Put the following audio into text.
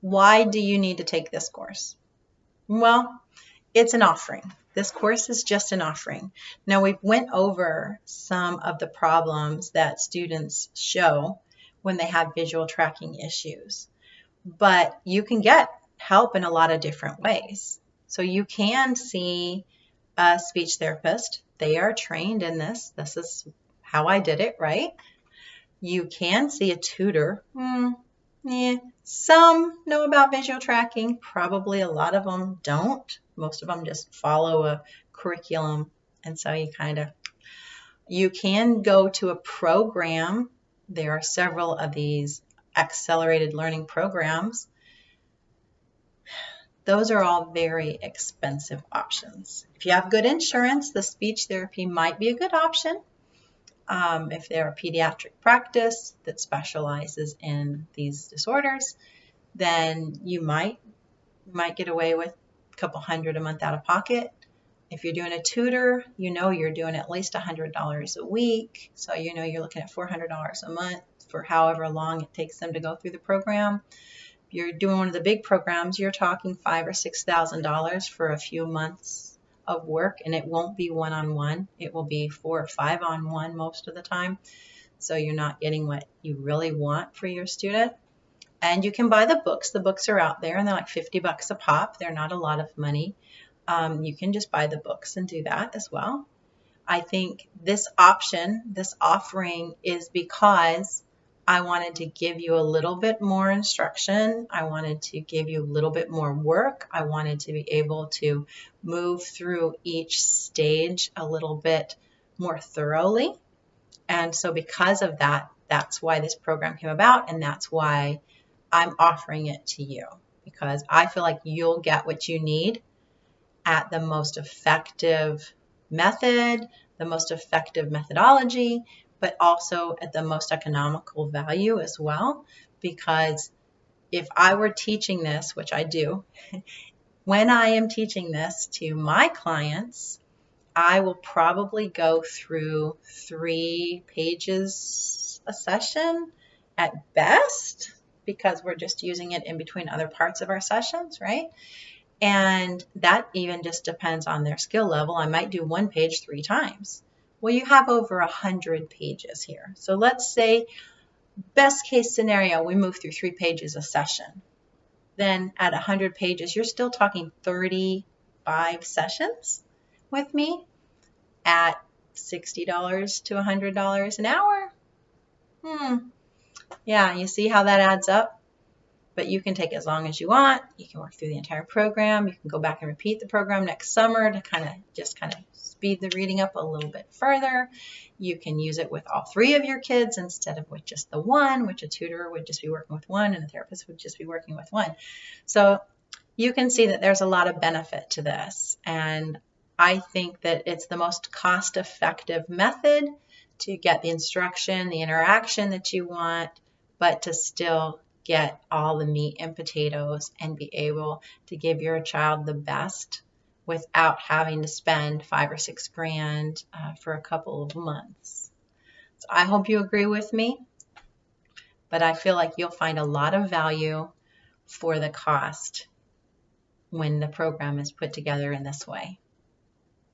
Why do you need to take this course? Well, it's an offering. This course is just an offering. Now, we went over some of the problems that students show when they have visual tracking issues, but you can get help in a lot of different ways. So you can see a speech therapist. They are trained in this. This is how I did it, right? You can see a tutor. Some know about visual tracking. Probably a lot of them don't. Most of them just follow a curriculum. And so you can go to a program. There are several of these accelerated learning programs. Those are all very expensive options. If you have good insurance, the speech therapy might be a good option. If they're a pediatric practice that specializes in these disorders, then you might get away with a couple $100 a month out of pocket. If you're doing a tutor, you're doing at least $100 a week. So you're looking at $400 a month for however long it takes them to go through the program. If you're doing one of the big programs, you're talking $5,000 or $6,000 for a few months of work, and it won't be one-on-one. It will be 4 or 5-on-1 most of the time. So you're not getting what you really want for your student. And you can buy the books. The books are out there, and they're like $50 a pop. They're not a lot of money. You can just buy the books and do that as well. I think this offering is because I wanted to give you a little bit more instruction. I wanted to give you a little bit more work. I wanted to be able to move through each stage a little bit more thoroughly. And so because of that, that's why this program came about, and that's why I'm offering it to you, because I feel like you'll get what you need at the most effective method, the most effective methodology, but also at the most economical value as well. Because if I were teaching this, which I do, when I am teaching this to my clients, I will probably go through 3 pages a session at best, because we're just using it in between other parts of our sessions, right? And that even just depends on their skill level. I might do 1 page 3 times. Well, you have over 100 pages here. So let's say best case scenario, we move through 3 pages a session. Then at 100 pages, you're still talking 35 sessions with me at $60 to $100 an hour. Yeah, you see how that adds up? But you can take as long as you want. You can work through the entire program. You can go back and repeat the program next summer to kind of speed the reading up a little bit further. You can use it with all 3 of your kids instead of with just the one, which a tutor would just be working with 1 and a therapist would just be working with 1. So you can see that there's a lot of benefit to this. And I think that it's the most cost-effective method to get the instruction, the interaction that you want, but to still get all the meat and potatoes and be able to give your child the best without having to spend $5,000 or $6,000 for a couple of months. So I hope you agree with me, but I feel like you'll find a lot of value for the cost when the program is put together in this way.